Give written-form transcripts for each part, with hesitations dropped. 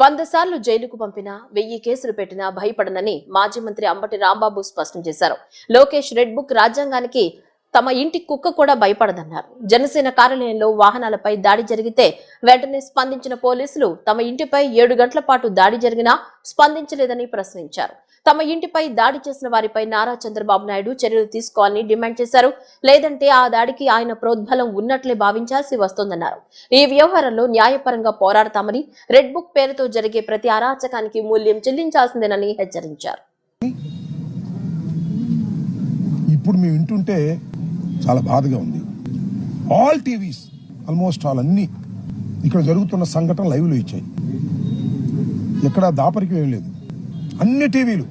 100 సార్లు జైలుకు పంపినా 1000 కేసులు పెట్టినా భయపడనని మాజీ మంత్రి అంబటి రాంబాబు స్పష్టం చేశారు. లోకేష్ రెడ్ బుక్ రాజ్యాంగానికి తమ ఇంటి కుక్క కూడా భయపడదన్నారు. జనసేన కార్యాలయంలో వాహనాలపై దాడి జరిగితే వెంటనే స్పందించిన పోలీసులు తమ ఇంటిపై 7 గంటల పాటు దాడి జరిగినా స్పందించలేదని ప్రశ్నించారు. తమ ఇంటిపై దాడి చేసిన వారిపై నారా చంద్రబాబు నాయుడు చర్యలు తీసుకోవాలని డిమాండ్ చేశారు. లేదంటే ఆ దాడికి ఆయన ప్రోద్బలం ఉన్నట్లే భావించాల్సి వస్తోందన్నారు. ఈ వ్యవహారంలో న్యాయపరంగా పోరాడతామని, రెడ్ బుక్ పేరుతో జరిగే ప్రతి అరాచకానికి మూల్యం చెల్లించాల్సిందేనని హెచ్చరించారు. ఇప్పుడు మేము వింటుంటే చాలా బాధగా ఉంది. ఆల్ టీవీస్ ఆల్మోస్ట్ ఆల్ అన్ని ఇక్కడ జరుగుతున్న సంఘటన లైవ్లో ఇచ్చాయి. ఎక్కడ దాపరికి ఏం లేదు. అన్ని టీవీలు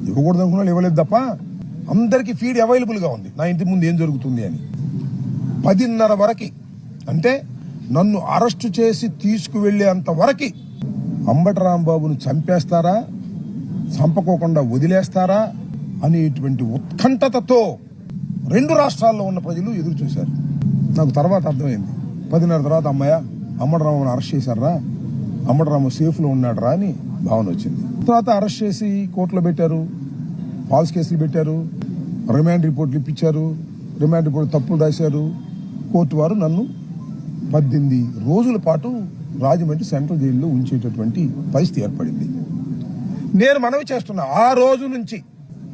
ఇవ్వకూడదు అనుకున్నా ఇవ్వలేదు తప్ప అందరికీ ఫీడ్ అవైలబుల్గా ఉంది. నా ఇంటి ముందు ఏం జరుగుతుంది అని 10:30 వరకు, అంటే నన్ను అరెస్టు చేసి తీసుకువెళ్లేంత వరకు అంబటి రాంబాబును చంపేస్తారా, చంపకోకుండా వదిలేస్తారా అనేటువంటి ఉత్కంఠతతో 2 రాష్ట్రాల్లో ఉన్న ప్రజలు ఎదురు చూశారు. నాకు తర్వాత అర్థమైంది. 10:30 తర్వాత అమ్మాయ అంబటి రాంబాబును అరెస్ట్ చేశారా, అంబటి రాంబాబు సేఫ్లో ఉన్నాడరా అని భావన వచ్చింది. తర్వాత అరెస్ట్ చేసి కోర్టులో పెట్టారు, ఫాల్స్ కేసులు పెట్టారు, రిమాండ్ రిపోర్ట్లు ఇప్పించారు, రిమాండ్ రిపోర్ట్ తప్పులు రాశారు. కోర్టు వారు నన్ను 18 రోజుల పాటు రాజమండ్రి సెంట్రల్ జైల్లో ఉంచేటటువంటి పరిస్థితి ఏర్పడింది. నేను మనవి చేస్తున్నా, ఆ రోజు నుంచి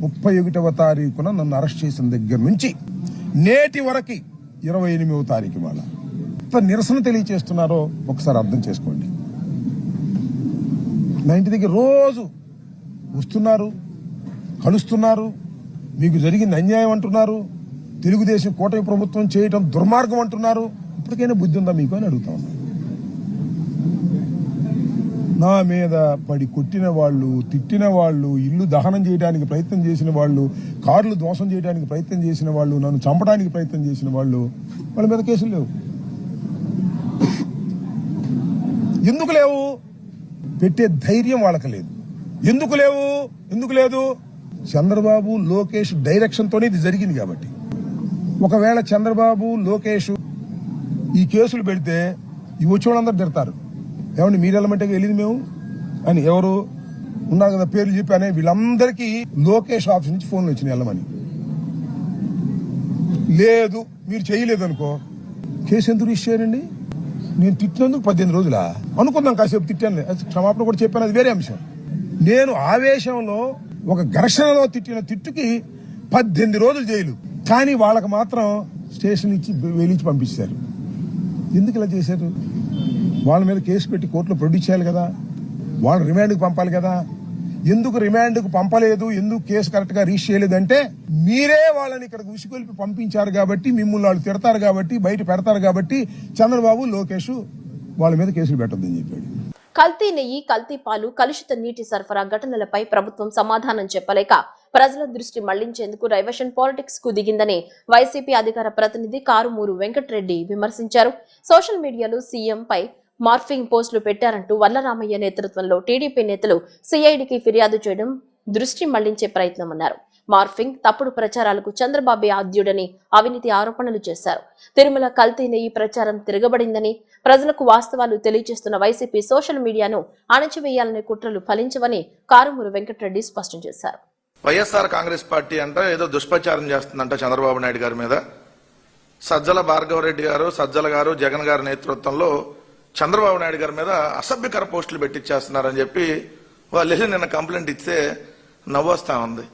31వ తారీఖున నన్ను అరెస్ట్ చేసిన దగ్గర నుంచి నేటి వరకు 28వ తారీఖు వాళ్ళ ఎంత నిరసన తెలియచేస్తున్నారో ఒకసారి అర్థం చేసుకోండి. నా ఇంటి దగ్గర రోజు వస్తున్నారు, కలుస్తున్నారు, మీకు జరిగింది అన్యాయం అంటున్నారు, తెలుగుదేశం కూటమి ప్రభుత్వం చేయటం దుర్మార్గం అంటున్నారు. ఇప్పటికైనా బుద్ధి ఉందా మీకు అని అడుగుతా ఉన్నా. నా మీద పడి కొట్టిన వాళ్ళు, తిట్టిన వాళ్ళు, ఇల్లు దహనం చేయడానికి ప్రయత్నం చేసిన వాళ్ళు, కార్లు ధ్వంసం చేయడానికి ప్రయత్నం చేసిన వాళ్ళు, నన్ను చంపడానికి ప్రయత్నం చేసిన వాళ్ళు, వాళ్ళ మీద కేసులు లేవు. ఎందుకు లేవు? పెట్టే ధైర్యం వాళ్ళకి లేదు. ఎందుకు లేవు? ఎందుకు లేదు? చంద్రబాబు లోకేష్ డైరెక్షన్ తోనే ఇది జరిగింది కాబట్టి. ఒకవేళ చంద్రబాబు లోకేష్ ఈ కేసులు పెడితే ఈ వచ్చే వాళ్ళందరూ తిడతారు. ఏమండి మీరు ఎలమంటే వెళ్ళింది మేము అని ఎవరు ఉన్నారు కదా పేర్లు చెప్పానే, వీళ్ళందరికీ లోకేష్ ఆఫీస్ నుంచి ఫోన్లు వచ్చినాయి వెళ్ళమని. లేదు మీరు చేయలేదు అనుకో, కేసు ఎందుకు రిజిస్టర్ చేయండి? నేను తిట్టినందుకు 18 రోజులా అనుకుందాం, కాసేపు తిట్టాను, క్షమాపణ కూడా చెప్పాను, అది వేరే అంశం. నేను ఆవేశంలో ఒక ఘర్షణలో తిట్టిన తిట్టుకి 18 రోజులు జైలు. కానీ వాళ్ళకి మాత్రం స్టేషన్ ఇచ్చి వేలించి పంపించారు. ఎందుకు ఇలా చేశారు? వాళ్ళ మీద కేసు పెట్టి కోర్టులో ప్రొడ్యూస్ చేయాలి కదా, వాళ్ళు రిమాండ్కి పంపాలి కదా. ఎందుకు రిమాండ్కు పంపలేదు, ఎందుకు కేసు కరెక్ట్ గా రిజిస్టర్ చేయలేదంటే మీరే వాళ్ళని ఇక్కడ ఉసిగొల్పి పంపించారు కాబట్టి, మిమ్మల్ని వాళ్ళు తిడతారు కాబట్టి, బయట పెడతారు కాబట్టి చంద్రబాబు లోకేష్ వాళ్ళ మీద కేసులు పెట్టొద్దని చెప్పాడు. కల్తీ నెయ్యి, కల్తీ పాలు, కలుషిత నీటి సరఫరా ఘటనలపై ప్రభుత్వం సమాధానం చెప్పలేక ప్రజల దృష్టి మళ్లించేందుకు డైవర్షన్ పాలిటిక్స్ కు దిగిందని వైసీపీ అధికార ప్రతినిధి కారుమూరు వెంకటరెడ్డి విమర్శించారు. సోషల్ మీడియాలో సీఎం పై మార్ఫింగ్ పోస్టులు పెట్టారంటూ వల్లరామయ్య నేతృత్వంలో టీడీపీ నేతలు సిఐడికి ఫిర్యాదు చేయడం దృష్టి మళ్లించే ప్రయత్నమన్నారు. మార్ఫింగ్, తప్పుడు ప్రచారాలకు చంద్రబాబు ఆద్యుడని అవినీతి ఆరోపణలు చేశారు. తిరుమల కల్తీ నెయ్యి ప్రచారం తిరగబడిందని, ప్రజలకు వాస్తవాలు తెలియజేస్తున్న వైసీపీ సోషల్ మీడియాను అణచివేయాలనే కుట్రలు ఫలించవని కారుమూరు వెంకటరెడ్డి స్పష్టం చేశారు. వైఎస్ఆర్ కాంగ్రెస్ పార్టీ అంటే ఏదో దుష్ప్రచారం చేస్తుందంట చంద్రబాబు నాయుడు గారి మీద. సజ్జల భార్గవరెడ్డి గారు, సజ్జల గారు, జగన్ గారి నేతృత్వంలో చంద్రబాబు నాయుడు గారి మీద అసభ్యకర పోస్టులు పెట్టించేస్తున్నారని చెప్పి వాళ్ళు నిన్న కంప్లైంట్ ఇస్తే నవ్వొస్తా ఉంది.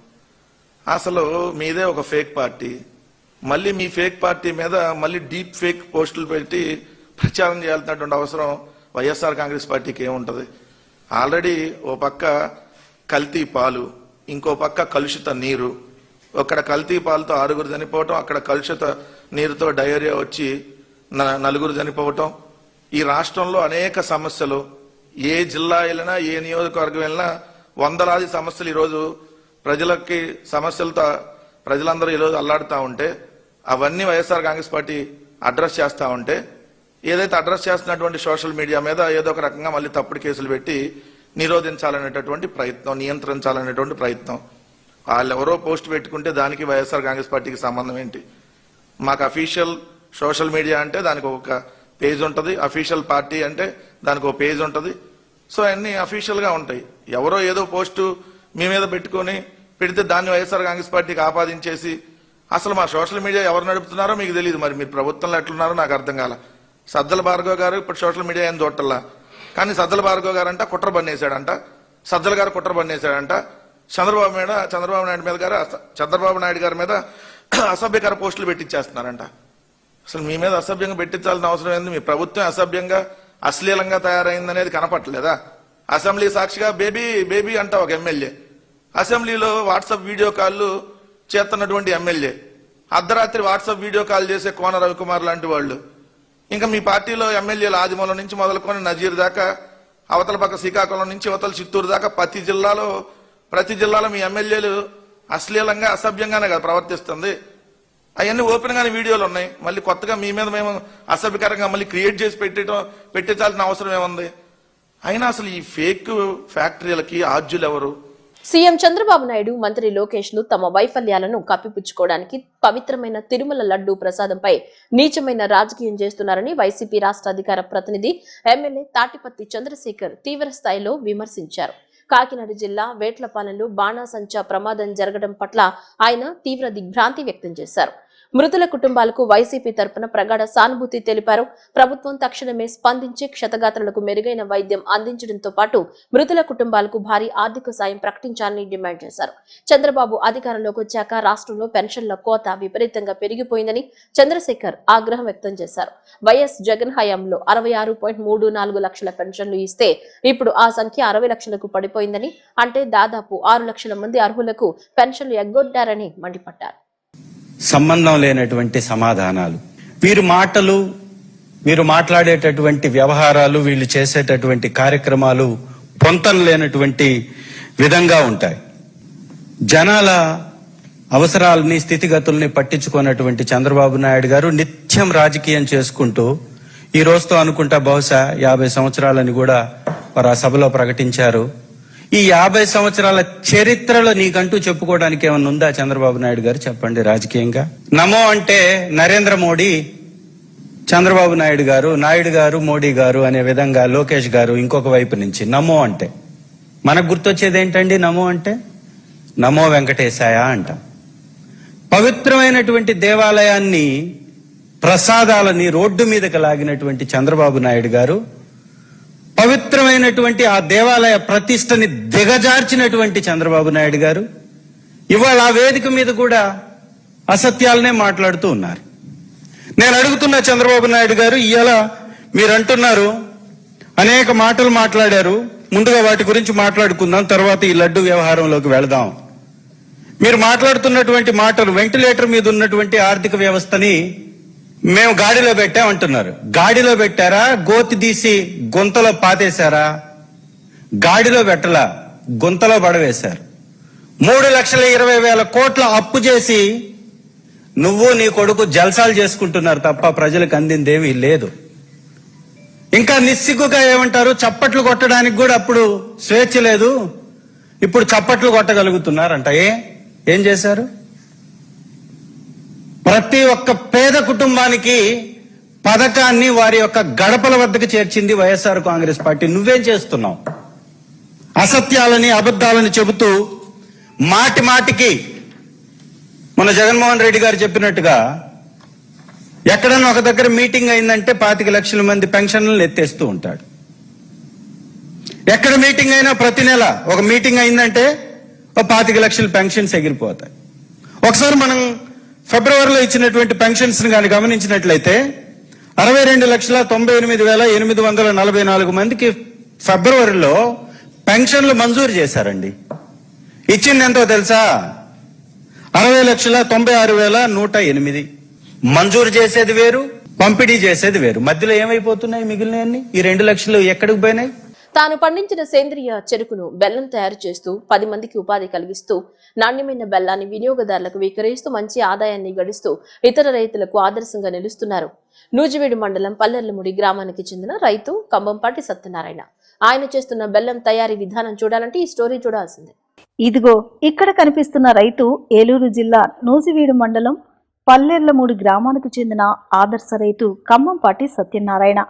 అసలు మీదే ఒక ఫేక్ పార్టీ, మళ్ళీ మీ ఫేక్ పార్టీ మీద మళ్ళీ డీప్ ఫేక్ పోస్టులు పెట్టి ప్రచారం చేయాల్సినటువంటి అవసరం వైఎస్ఆర్ కాంగ్రెస్ పార్టీకి ఏముంటది? ఆల్రెడీ ఓ పక్క కల్తీ పాలు, ఇంకో పక్క కలుషిత నీరు. అక్కడ కల్తీ పాలతో 6 చనిపోవటం, అక్కడ కలుషిత నీరుతో డయేరియా వచ్చి 4 చనిపోవటం. ఈ రాష్ట్రంలో అనేక సమస్యలు, ఏ జిల్లా వెళ్ళినా, ఏ నియోజకవర్గం వెళ్ళినా వందలాది సమస్యలు ఈరోజు ప్రజలకి సమస్యలతో ప్రజలందరూ ఈరోజు అల్లాడుతూ ఉంటే, అవన్నీ వైఎస్ఆర్ కాంగ్రెస్ పార్టీ అడ్రస్ చేస్తూ ఉంటే, ఏదైతే అడ్రస్ చేస్తున్నటువంటి సోషల్ మీడియా మీద ఏదో ఒక రకంగా మళ్ళీ తప్పుడు కేసులు పెట్టి నిరోధించాలనేటటువంటి ప్రయత్నం, నియంత్రించాలనేటువంటి ప్రయత్నం. వాళ్ళు ఎవరో పోస్ట్ పెట్టుకుంటే దానికి వైఎస్ఆర్ కాంగ్రెస్ పార్టీకి సంబంధం ఏంటి? మాకు అఫీషియల్ సోషల్ మీడియా అంటే దానికి ఒక పేజ్ ఉంటుంది, అఫీషియల్ పార్టీ అంటే దానికి ఒక పేజ్ ఉంటుంది. సో అన్ని అఫీషియల్ గా ఉంటాయి. ఎవరో ఏదో పోస్టు మీ మీద పెట్టుకొని పెడితే దాన్ని వైఎస్ఆర్ కాంగ్రెస్ పార్టీకి ఆపాదించేసి అసలు మా సోషల్ మీడియా ఎవరు నడుపుతున్నారో మీకు తెలియదు. మరి మీరు ప్రభుత్వంలో ఎట్లున్నారో నాకు అర్థం కాల. సజ్జల భార్గవ్ గారు ఇప్పుడు సోషల్ మీడియా ఏం చూడటల్లా, కానీ సజ్జల భార్గవ్ గారు అంట కుట్ర బన్నేశాడంట, సజ్జల గారు కుట్ర బన్నేశాడంట, చంద్రబాబు నాయుడు గారి మీద అసభ్యకర పోస్టులు పెట్టించేస్తున్నారంట. అసలు మీ మీద అసభ్యంగా పెట్టించాల్సిన అవసరం ఏంది? మీ ప్రభుత్వం అసభ్యంగా అశ్లీలంగా తయారైందనేది కనపట్లేదా? అసెంబ్లీ సాక్షిగా బేబీ బేబీ అంట ఒక ఎమ్మెల్యే, అసెంబ్లీలో వాట్సాప్ వీడియో కాల్ చేస్తున్నటువంటి ఎమ్మెల్యే, అర్ధరాత్రి వాట్సాప్ వీడియో కాల్ చేసే కోన రవికుమార్ లాంటి వాళ్ళు, ఇంకా మీ పార్టీలో ఎమ్మెల్యేలు ఆదిమూలం నుంచి మొదలుకొని నజీర్ దాకా, అవతల పక్క శ్రీకాకుళం నుంచి అవతల చిత్తూరు దాకా ప్రతి జిల్లాలో మీ ఎమ్మెల్యేలు అశ్లీలంగా అసభ్యంగానే కదా ప్రవర్తిస్తుంది. అవన్నీ ఓపెన్ గానే వీడియోలు ఉన్నాయి. మళ్ళీ కొత్తగా మీ మీద మేము అసభ్యకరంగా మళ్ళీ క్రియేట్ చేసి పెట్టించాల్సిన అవసరం ఏముంది? అయినా అసలు ఈ ఫేక్ ఫ్యాక్టరీలకి ఆద్యులు ఎవరు? సీఎం చంద్రబాబు నాయుడు, మంత్రి లోకేష్ లు తమ వైఫల్యాలను కప్పిపుచ్చుకోవడానికి పవిత్రమైన తిరుమల లడ్డూ ప్రసాదంపై నీచమైన రాజకీయం చేస్తున్నారని వైసీపీ రాష్ట్ర అధికార ప్రతినిధి ఎమ్మెల్యే తాటిపత్తి చంద్రశేఖర్ తీవ్ర స్థాయిలో విమర్శించారు. కాకినాడ జిల్లా వేట్లపాలెంలో బాణాసంచా ప్రమాదం జరగడం పట్ల ఆయన తీవ్ర దిగ్భ్రాంతి వ్యక్తం చేశారు. మృతుల కుటుంబాలకు వైసీపీ తరపున ప్రగాఢ సానుభూతి తెలిపారు. ప్రభుత్వం తక్షణమే స్పందించి క్షతగాత్రులకు మెరుగైన వైద్యం అందించడంతో పాటు మృతుల కుటుంబాలకు భారీ ఆర్థిక సాయం ప్రకటించాలని డిమాండ్ చేశారు. చంద్రబాబు అధికారంలోకి వచ్చాక రాష్ట్రంలో పెన్షన్ల కోత విపరీతంగా పెరిగిపోయిందని చంద్రశేఖర్ ఆగ్రహం వ్యక్తం చేశారు. వైఎస్ జగన్ హయాంలో 66.34 లక్షల పెన్షన్లు ఇస్తే ఇప్పుడు ఆ సంఖ్య 60 లక్షలకు పడిపోయిందని, అంటే దాదాపు 6 లక్షల మంది అర్హులకు పెన్షన్లు ఎగ్గొట్టారని మండిపడ్డారు. సంబంధం లేనటువంటి సమాధానాలు, వీరు మాట్లాడేటటువంటి వ్యవహారాలు, వీళ్ళు చేసేటటువంటి కార్యక్రమాలు పొంతం లేనటువంటి విధంగా ఉంటాయి. జనాల అవసరాలని, స్థితిగతుల్ని పట్టించుకున్నటువంటి చంద్రబాబు నాయుడు గారు నిత్యం రాజకీయం చేసుకుంటూ ఈ రోజుతో అనుకుంటా బహుశా 50 సంవత్సరాలని కూడా వారు ఆ సభలో ప్రకటించారు. ఈ 50 సంవత్సరాల చరిత్రలో నీకంటూ చెప్పుకోవడానికి ఏమన్నా ఉందా చంద్రబాబు నాయుడు గారు? చెప్పండి. రాజకీయంగా నమో అంటే నరేంద్ర మోడీ, చంద్రబాబు నాయుడు గారు, మోడీ గారు అనే విధంగా లోకేష్ గారు ఇంకొక వైపు నుంచి నమో అంటే మనకు గుర్తొచ్చేది ఏంటండి? నమో అంటే నమో వెంకటేశాయ అంటాం. పవిత్రమైనటువంటి దేవాలయాన్ని, ప్రసాదాలని రోడ్డు మీదకి లాగినటువంటి చంద్రబాబు నాయుడు గారు, పవిత్రమైనటువంటి ఆ దేవాలయ ప్రతిష్టని దిగజార్చినటువంటి చంద్రబాబు నాయుడు గారు ఇవాళ ఆ వేదిక మీద కూడా అసత్యాలనే మాట్లాడుతూ ఉన్నారు. నేను అడుగుతున్న చంద్రబాబు నాయుడు గారు, ఇవాళ మీరు అంటున్నారు అనేక మాటలు మాట్లాడారు, ముందుగా వాటి గురించి మాట్లాడుకుందాం, తర్వాత ఈ లడ్డు వ్యవహారంలోకి వెళదాం. మీరు మాట్లాడుతున్నటువంటి మాటలు, వెంటిలేటర్ మీద ఉన్నటువంటి ఆర్థిక వ్యవస్థని మేము గాడిలో పెట్టామంటున్నారు. గాడిలో పెట్టారా? గోతి తీసి గుంతలో పాతేశారా? గాడిలో పెట్టలా, గుంతలో పడవేశారు. 3,20,000 కోట్ల అప్పు చేసి నువ్వు నీ కొడుకు జల్సాలు చేసుకుంటున్నారు తప్ప ప్రజలకు అందిందేమీ లేదు. ఇంకా నిస్సిగ్గుగా ఏమంటారు? చప్పట్లు కొట్టడానికి కూడా అప్పుడు స్వేచ్ఛ లేదు, ఇప్పుడు చప్పట్లు కొట్టగలుగుతున్నారంట. ఏం చేశారు? ప్రతి ఒక్క పేద కుటుంబానికి పథకాన్ని వారి యొక్క గడపల వద్దకు చేర్చింది వైఎస్ఆర్ కాంగ్రెస్ పార్టీ. నువ్వేం చేస్తున్నావు? అసత్యాలని, అబద్ధాలని చెబుతూ మాటి మాటికి మన జగన్మోహన్ రెడ్డి గారు చెప్పినట్టుగా ఎక్కడన్నా ఒక దగ్గర మీటింగ్ అయిందంటే 25 లక్షల మంది పెన్షన్లను ఎత్తేస్తూ ఉంటాడు. ఎక్కడ మీటింగ్ అయినా ప్రతి నెల ఒక మీటింగ్ అయిందంటే 25 లక్షల పెన్షన్స్ ఎగిరిపోతాయి. ఒకసారి మనం ఫిబ్రవరిలో ఇచ్చినటువంటి పెన్షన్స్ కానీ గమనించినట్లయితే 62,98,844 మందికి ఫిబ్రవరిలో పెన్షన్లు మంజూరు చేశారండి. ఇచ్చింది ఎంతో తెలుసా? 60,96,108. మంజూరు చేసేది వేరు, పంపిణీ చేసేది వేరు. మధ్యలో ఏమైపోతున్నాయి మిగిలినవన్నీ? ఈ 2 లక్షలు ఎక్కడికి పోయినాయి? తాను పండించిన సేంద్రియ చెరుకును బెల్లం తయారు చేస్తూ 10 మందికి ఉపాధి కలిగిస్తూ నాణ్యమైన బెల్లాన్ని వినియోగదారులకు విక్రయిస్తూ మంచి ఆదాయాన్ని గడిస్తూ ఇతర రైతులకు ఆదర్శంగా నిలుస్తున్నారు. నూజివీడు మండలం పల్లెర్లముడి గ్రామానికి చెందిన రైతు కంబంపాటి సత్యనారాయణ. ఆయన చేస్తున్న బెల్లం తయారీ విధానం చూడాలంటే ఈ స్టోరీ చూడాల్సిందే. ఇదిగో ఇక్కడ కనిపిస్తున్న రైతు ఏలూరు జిల్లా నూజివీడు మండలం పల్లెర్లముడి గ్రామానికి చెందిన ఆదర్శ రైతు కంబంపాటి సత్యనారాయణ.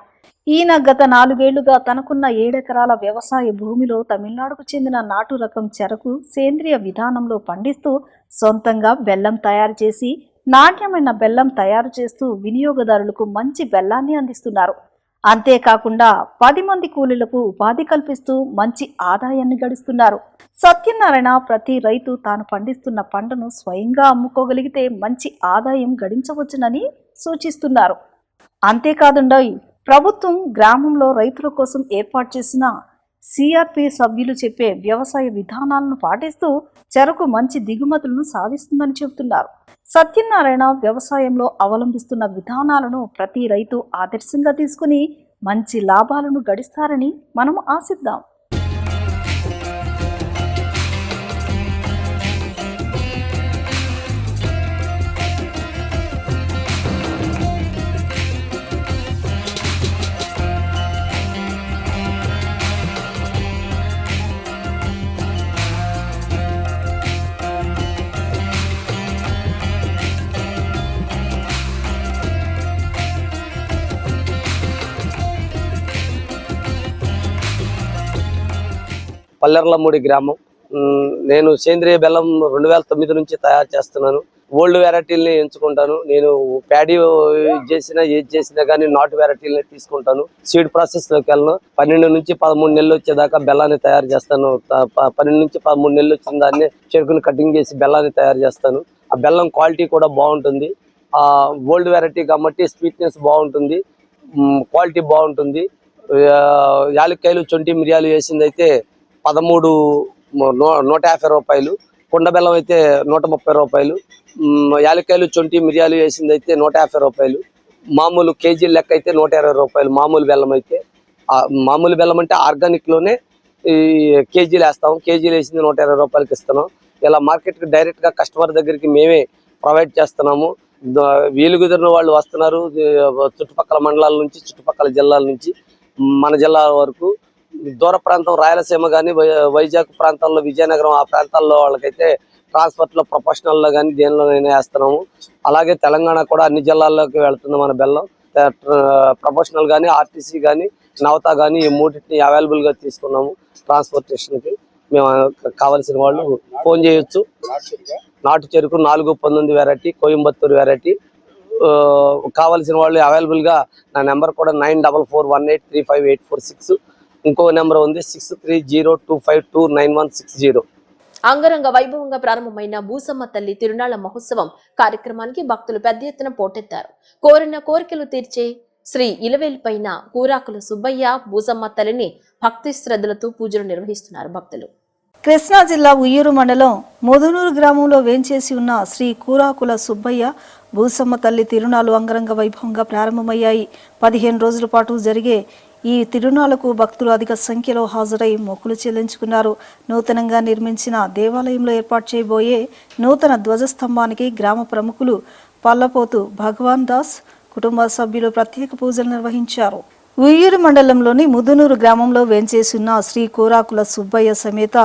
ఈయన గత 4 ఏళ్లుగా తనకున్న 7 ఎకరాల వ్యవసాయ భూమిలో తమిళనాడుకు చెందిన నాటు రకం చెరకు సేంద్రియ విధానంలో పండిస్తూ సొంతంగా బెల్లం తయారు చేసి నాణ్యమైన బెల్లం తయారు చేస్తూ వినియోగదారులకు మంచి బెల్లాన్ని అందిస్తున్నారు. అంతేకాకుండా 10 మంది కూలీలకు ఉపాధి కల్పిస్తూ మంచి ఆదాయాన్ని గడిస్తున్నారు. సత్యనారాయణ ప్రతి రైతు తాను పండిస్తున్న పంటను స్వయంగా అమ్ముకోగలిగితే మంచి ఆదాయం గడించవచ్చునని సూచిస్తున్నారు. అంతేకాకుండా ప్రభుత్వం గ్రామంలో రైతుల కోసం ఏర్పాటు చేసిన సిఆర్పి సభ్యులు చెప్పే వ్యవసాయ విధానాలను పాటిస్తూ చెరకు మంచి దిగుమతులను సాధిస్తుందని చెబుతున్నారు. సత్యనారాయణ వ్యవసాయంలో అవలంబిస్తున్న విధానాలను ప్రతి రైతు ఆదర్శంగా తీసుకుని మంచి లాభాలను గడిస్తారని మనం ఆశిద్దాం. పల్లెర్లమూడి గ్రామం. నేను సేంద్రియ బెల్లం 2009 నుంచి తయారు చేస్తున్నాను. ఓల్డ్ వెరైటీల్ని ఎంచుకుంటాను. నేను ప్యాడీ చేసినా ఏది చేసినా కానీ నాటు వెరైటీలని తీసుకుంటాను. సీడ్ ప్రాసెస్ లోకి వెళ్ళను. 12 నుంచి 13 నెలలు వచ్చేదాకా బెల్లాన్ని తయారు చేస్తాను. 12 నుంచి 13 నెలలు వచ్చిన దాన్ని చెరుకుని కటింగ్ చేసి బెల్లాన్ని తయారు చేస్తాను. ఆ బెల్లం క్వాలిటీ కూడా బాగుంటుంది. ఆ ఓల్డ్ వెరైటీ కాబట్టి స్వీట్నెస్ బాగుంటుంది, క్వాలిటీ బాగుంటుంది. యాలక్కాయలు, చొంటి మిరియాలు వేసింది అయితే 150 రూపాయలు. కుండ బెల్లం అయితే 130 రూపాయలు. యాలక్కాయలు, చొంటి మిరియాలు వేసింది అయితే 150 రూపాయలు. మామూలు కేజీ లెక్క అయితే 120 రూపాయలు. మామూలు బెల్లం అయితే, మామూలు బెల్లం అంటే ఆర్గానిక్ లోనే ఈ కేజీలు వేస్తాం. కేజీలు వేసింది 120 రూపాయలకి ఇస్తున్నాం. ఇలా మార్కెట్కి డైరెక్ట్ గా కస్టమర్ దగ్గరికి మేమే ప్రొవైడ్ చేస్తున్నాము. వీలు కుదిరిన వాళ్ళు వస్తున్నారు చుట్టుపక్కల మండలాల నుంచి, చుట్టుపక్కల జిల్లాల నుంచి, మన జిల్లా వరకు. దూర ప్రాంతం రాయలసీమ కానీ, వైజాగ్ ప్రాంతాల్లో, విజయనగరం ఆ ప్రాంతాల్లో వాళ్ళకైతే ట్రాన్స్పోర్ట్ లో, ప్రొఫెషనల్ లో కానీ దేనిలోనైనా వేస్తున్నాము. అలాగే తెలంగాణ కూడా అన్ని జిల్లాల్లోకి వెళ్తుంది మన బెల్లం. ప్రొఫెషనల్ కానీ, ఆర్టీసీ కానీ, నవత కానీ ఈ మూడింటిని అవైలబుల్ గా తీసుకున్నాము ట్రాన్స్పోర్టేషన్ కి. మేము కావాల్సిన వాళ్ళు ఫోన్ చేయొచ్చు. నాటు చెరుకు 419 వెరైటీ, కోయంబత్తూరు వెరైటీ కావాల్సిన వాళ్ళు అవైలబుల్ గా. నా నెంబర్ కూడా 9441835846. ఇంకో నెంబర్ ఉంది 6302529160. అంగరంగ వైభవంగా ప్రారంభమైన భూసమ్మ తల్లి తిరునాళ్ల మహోత్సవం కార్యక్రమానికి భక్తులు పెద్ద ఎత్తున పోటెత్తారు. కోరిన కోరికలు తీర్చే శ్రీ ఇలవేల్పైన కూరాకుల సుబ్బయ్య భూసమ్మ తల్లిని భక్తి శ్రద్ధలతో పూజలు నిర్వహిస్తున్నారు భక్తులు. కృష్ణా జిల్లా ఉయ్యూరు మండలం ముదునూరు గ్రామంలో వేంచేసి ఉన్న శ్రీ కూరాకుల సుబ్బయ్య భూసమ్మ తల్లి తిరునాళ్లు అంగరంగ వైభవంగా ప్రారంభమయ్యాయి. 15 రోజుల పాటు జరిగే ఈ తిరునాళ్లకు భక్తులు అధిక సంఖ్యలో హాజరై మొక్కులు చెల్లించుకున్నారు. నూతనంగా నిర్మించిన దేవాలయంలో ఏర్పాటు చేయబోయే నూతన ధ్వజస్తంభానికి గ్రామ ప్రముఖులు పల్లపోతు భగవాన్ దాస్ కుటుంబ సభ్యులు ప్రత్యేక పూజలు నిర్వహించారు. ఉయ్యూరు మండలంలోని ముదునూరు గ్రామంలో వేంచేసున్న శ్రీ కూరాకుల సుబ్బయ్య సమేత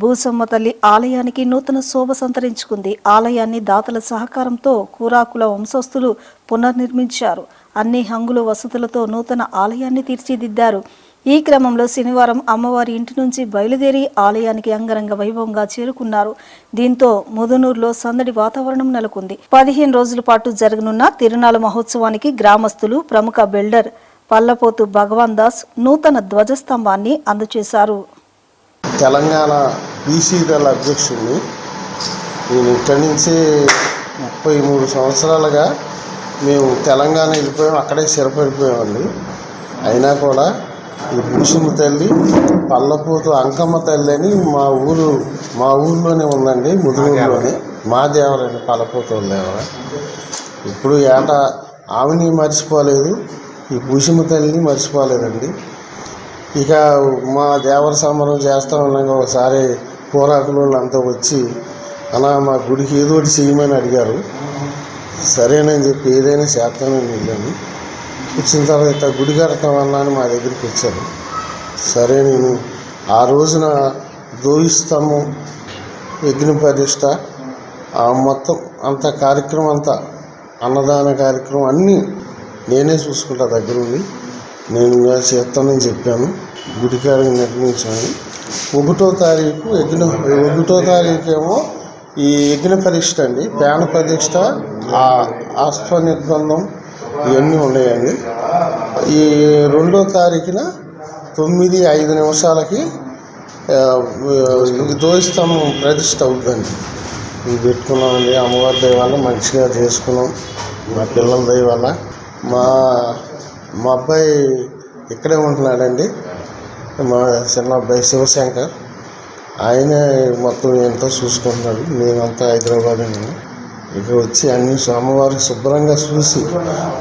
భూసమ్మ తల్లి ఆలయానికి నూతన శోభ సంతరించుకుంది. ఆలయాన్ని దాతల సహకారంతో కూరాకుల వంశస్థులు పునర్నిర్మించారు. అన్ని హంగుల వసతులతో నూతన ఆలయాన్ని తీర్చిదిద్దారు. ఈ క్రమంలో శనివారం అమ్మవారి ఇంటి నుంచి బయలుదేరి ఆలయానికి అంగరంగ వైభవంగా చేరుకున్నారు. దీంతో ముదునూరులో సందడి వాతావరణం నెలకొంది. 15 రోజుల పాటు జరగనున్న తిరునాళ్ల మహోత్సవానికి గ్రామస్తులు ప్రముఖ బిల్డర్ పల్లపోతు భగవాన్ దాస్ నూతన ధ్వజస్తంభాన్ని అందజేశారు. తెలంగాణ బీసీల అధ్యక్షుడిని. నేను ఇక్కడి నుంచి 33 సంవత్సరాలుగా మేము తెలంగాణ వెళ్ళిపోయాం, అక్కడే స్థిరపడిపోయామండి. అయినా కూడా ఈ భూసమ్మ తల్లి, పల్లపోతు అంకమ్మ తల్లి అని మా ఊర్లోనే ఉందండి, ముదునూరులోనే. మా దేవరండి, పల్లపోతు దేవర. ఇప్పుడు ఏటా ఆమెని మర్చిపోలేదు, ఈ భూసమ్మ తల్లిని మర్చిపోలేదండి. ఇక మా దేవర సంబరం చేస్తూ ఉన్నాక ఒకసారి కూరాకులు అంతా వచ్చి అలా మా గుడికి ఏదో ఒకటి చేయమని అడిగారు. సరేనని చెప్పి ఏదైనా చేస్తానని వెళ్ళాను. వచ్చిన తర్వాత గుడి కడతామన్నా అని మా దగ్గరికి వచ్చారు. సరే నేను ఆ రోజున దోయిస్తాము, యజ్ఞ ప్రతిష్ట, మొత్తం అంత కార్యక్రమం అంతా, అన్నదాన కార్యక్రమం అన్నీ నేనే చూసుకుంటా దగ్గరుండి. నేను ఇంకా చేస్తానని చెప్పాను. గుడికాడికి నిర్ణయించాను. 1వ తారీఖు ఏమో ఈ యజ్ఞ పరీక్ష అండి, ప్రాణ ప్రతిష్ట, ఆస్వ నిర్బంధం ఇవన్నీ ఉన్నాయండి. ఈ 2వ తారీఖున 9:05 ధ్వజస్తంభం ప్రతిష్ట అవుతుందండి. ఇది పెట్టుకున్నామండి. అమ్మవారి దయ వల్ల మంచిగా చేసుకున్నాం. మా పిల్లల దయ వల్ల మా అబ్బాయి ఇక్కడే ఉంటున్నాడండి. మా చిన్న అబ్బాయి శివశంకర్, ఆయనే మొత్తం ఎంతో చూసుకుంటున్నాడు. నేనంతా హైదరాబాద్ అండి. ఇక్కడ వచ్చి అన్ని అమ్మవారికి శుభ్రంగా చూసి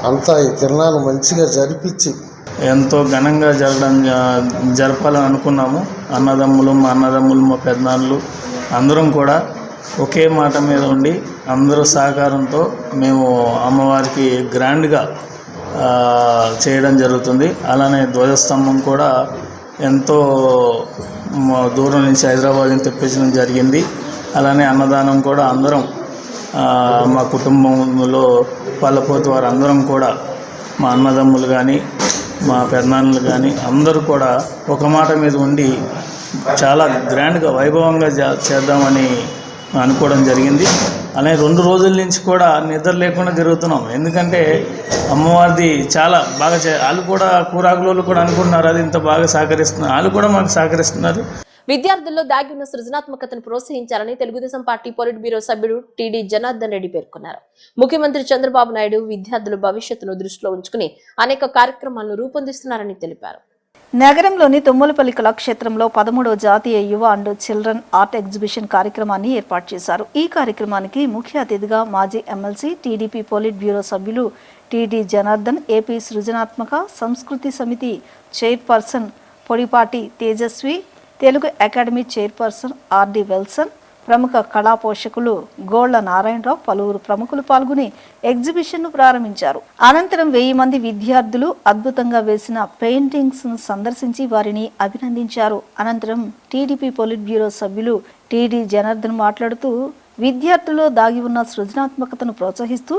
అంతా ఈ తిరణాలు మంచిగా జరిపించి ఎంతో ఘనంగా జరపాలని అనుకున్నాము. అన్నదమ్ములు, మా పెద్దనాన్నలు అందరం కూడా ఒకే మాట మీద ఉండి అందరూ సహకారంతో మేము అమ్మవారికి గ్రాండ్గా చేయడం జరుగుతుంది. అలానే ధ్వజస్తంభం కూడా ఎంతో దూరం నుంచి హైదరాబాద్ నుంచి తెప్పించడం జరిగింది. అలానే అన్నదానం కూడా అందరం మా కుటుంబంలో పల్లపోతు వారు అందరం కూడా, మా అన్నదమ్ములు కానీ మా పెద్దనాన్నలు కానీ అందరూ కూడా ఒక మాట మీద ఉండి చాలా గ్రాండ్గా వైభవంగా చేద్దామని అనుకోవడం జరిగింది. అలానే 2 రోజుల నుంచి కూడా నిద్ర లేకుండా తిరుగుతున్నాం. ఎందుకంటే అమ్మవారిది చాలా బాగా వాళ్ళు కూడా కూరాకులు కూడా అనుకుంటున్నారు అది ఇంత బాగా సహకరిస్తున్నారు. వాళ్ళు కూడా మాకు సహకరిస్తున్నారు. విద్యార్థుల్లో దాగి ఉన్న సృజనాత్మకతను ప్రోత్సహించాలని తెలుగుదేశం పార్టీ పొలిట్ బ్యూరో సభ్యుడు టీడీ జనార్దన్ రెడ్డి పేర్కొన్నారు. ముఖ్యమంత్రి చంద్రబాబు నాయుడు విద్యార్థుల భవిష్యత్తును దృష్టిలో ఉంచుకుని అనేక కార్యక్రమాలను రూపొందిస్తున్నారని తెలిపారు. నగరంలోని తుమ్మలపల్లి కళాక్షేత్రంలో 13వ జాతీయ యువ అండ్ చిల్డ్రన్ ఆర్ట్ ఎగ్జిబిషన్ కార్యక్రమాన్ని ఏర్పాటు చేశారు. ఈ కార్యక్రమానికి ముఖ్య అతిథిగా మాజీ ఎమ్మెల్సీ, టీడీపీ పొలిట్ బ్యూరో సభ్యులు టీడీ జనార్దన్, ఏపీ సృజనాత్మక సంస్కృతి సమితి chairperson Podipati Tejaswi, Telugu academy chairperson RD Wilson, ప్రముఖ కళా పోషకులు గోళ్ల నారాయణరావు, పలువురు ప్రముఖులు పాల్గొని ఎగ్జిబిషన్ను ప్రారంభించారు. అనంతరం 1000 మంది విద్యార్థులు అద్భుతంగా వేసిన పెయింటింగ్స్ ను సందర్శించి వారిని అభినందించారు. అనంతరం టీడీపీ పొలిట్ బ్యూరో సభ్యులు టీడీ జనార్దన్ మాట్లాడుతూ విద్యార్థుల్లో దాగి ఉన్న సృజనాత్మకతను ప్రోత్సహిస్తూ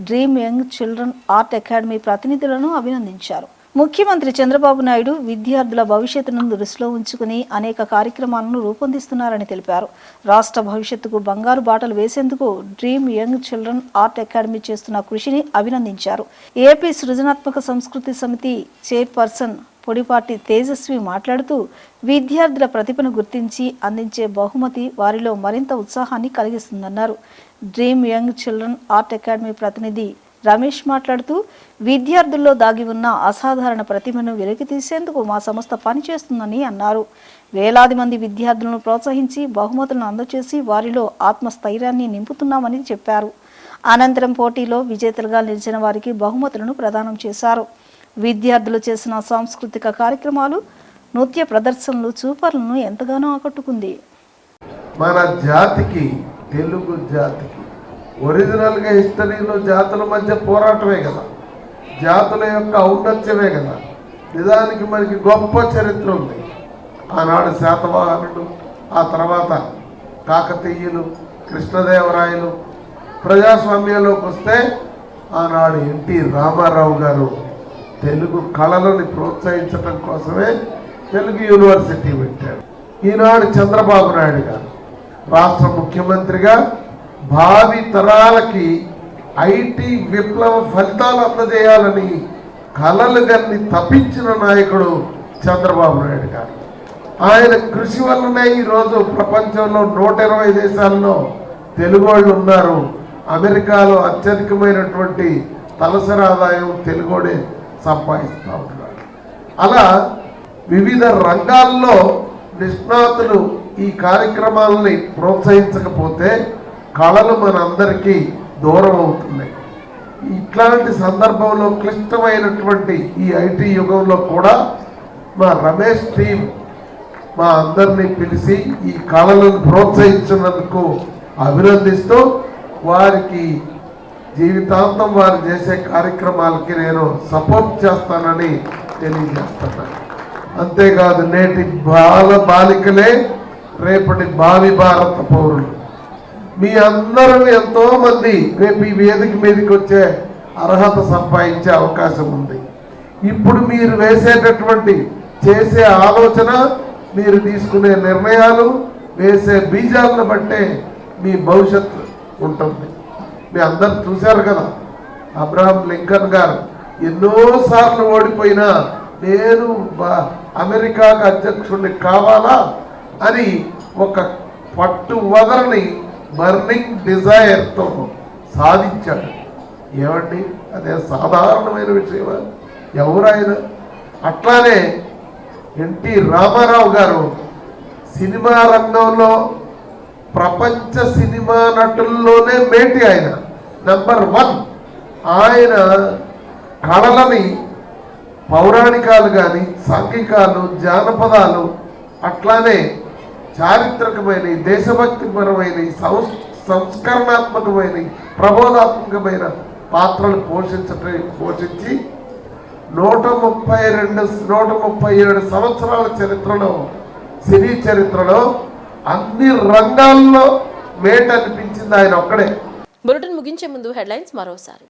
dream young children art academy ప్రతినిధులను అభినందించారు. ముఖ్యమంత్రి చంద్రబాబు నాయుడు విద్యార్థుల భవిష్యత్తును దృష్టిలో ఉంచుకుని అనేక కార్యక్రమాలను రూపొందిస్తున్నారని తెలిపారు. రాష్ట్ర భవిష్యత్తుకు బంగారు బాటలు వేసేందుకు dream young children art academy చేస్తున్న కృషిని అభినందించారు. ఏపీ సృజనాత్మక సంస్కృతి సమితి చైర్పర్సన్ పొడిపాటి తేజస్వి మాట్లాడుతూ విద్యార్థుల ప్రతిభను గుర్తించి అందించే బహుమతి వారిలో మరింత ఉత్సాహాన్ని కలిగిస్తుందన్నారు. Dream young children art academy ప్రతినిధి రమేష్ మాట్లాడుతూ విద్యార్థుల్లో దాగి ఉన్న అసాధారణ ప్రతిభను వెలికితీసేందుకు మా సంస్థ పనిచేస్తుందని అన్నారు. వేలాది మంది విద్యార్థులను ప్రోత్సహించి బహుమతులను అందజేసి వారిలో ఆత్మస్థైర్యాన్ని నింపుతున్నామని చెప్పారు. అనంతరం పోటీలో విజేతలుగా నిలిచిన వారికి బహుమతులను ప్రదానం చేశారు. విద్యార్థులు చేసిన సాంస్కృతిక కార్యక్రమాలు, నృత్య ప్రదర్శనలు చూపరులను ఎంతగానో ఆకట్టుకుంది. మన జాతికి, తెలుగు జాతికి ఒరిజినల్గా హిస్టరీలో జాతుల మధ్య పోరాటమే కదా, జాతుల యొక్క ఔన్నత్యమే కదా. నిజానికి మనకి గొప్ప చరిత్ర ఉంది. ఆనాడు శాతవాహనుడు, ఆ తర్వాత కాకతీయులు, కృష్ణదేవరాయలు, ప్రజాస్వామ్యంలోకి వస్తే ఆనాడు ఎన్టీ రామారావు గారు తెలుగు కళలని ప్రోత్సహించడం కోసమే తెలుగు యూనివర్సిటీ పెట్టాడు. ఈనాడు చంద్రబాబు నాయుడు గారు రాష్ట్ర ముఖ్యమంత్రిగా భావి తరాలకి ఐటీ విప్లవ ఫలితాలు అందజేయాలని కలలు గన్ని తప్పించిన నాయకుడు చంద్రబాబు నాయుడు గారు. ఆయన కృషి వల్లనే ఈరోజు ప్రపంచంలో 120 దేశాల్లో తెలుగు వాళ్ళు ఉన్నారు. అమెరికాలో అత్యధికమైనటువంటి తలసరి ఆదాయం తెలుగుడే సంపాదిస్తూ ఉన్నారు. అలా వివిధ రంగాల్లో నిష్ణాతులు ఈ కార్యక్రమాలని ప్రోత్సహించకపోతే కళలు మనందరికీ దూరం అవుతున్నాయి. ఇట్లాంటి సందర్భంలో క్లిష్టమైనటువంటి ఈ ఐటీ యుగంలో కూడా మా రమేష్ టీం మా అందరినీ పిలిచి ఈ కళలను ప్రోత్సహించినందుకు అభినందిస్తూ వారికి జీవితాంతం వారు చేసే కార్యక్రమాలకి నేను సపోర్ట్ చేస్తానని తెలియజేస్తున్నాను. అంతేకాదు నేటి బాలికలే రేపటి భావి భారత పౌరులు. మీ అందరూ ఎంతోమంది రేపు ఈ వేదిక మీదకి వచ్చే అర్హత సంపాదించే అవకాశం ఉంది. ఇప్పుడు మీరు వేసేటటువంటి చేసే ఆలోచన, మీరు తీసుకునే నిర్ణయాలు, వేసే బీజాలను బట్టే మీ భవిష్యత్తు ఉంటుంది. మీ అందరు చూశారు కదా, అబ్రహాం లింకన్ గారు ఎన్నోసార్లు ఓడిపోయినా నేను అమెరికాకు అధ్యక్షుడిని కావాలా అని ఒక పట్టు వదలని బర్నింగ్ డిజైర్తో సాధించాడు. ఏమండి, అదే సాధారణమైన విషయమా? ఎవరైనా అట్లానే ఎన్టీ రామారావు గారు సినిమా రంగంలో ప్రపంచ సినిమా నటుల్లోనే మేటి, ఆయన నంబర్ 1. ఆయన కళలని పౌరాణికాలు కానీ, సాంఘికాలు, జానపదాలు, అట్లానే చారిత్రకమైన, దేశభక్తిపరమైన, సంస్కరణాత్మకమైన, ప్రబోధాత్మకమైన పాత్రలు పోషించి 137 సంవత్సరాల చరిత్రలో, సినీ చరిత్రలో అన్ని రంగాల్లో మేట అనిపించింది ఆయన ఒక్కడే. బులెటిన్ ముగించే ముందు హెడ్లైన్స్ మరోసారి.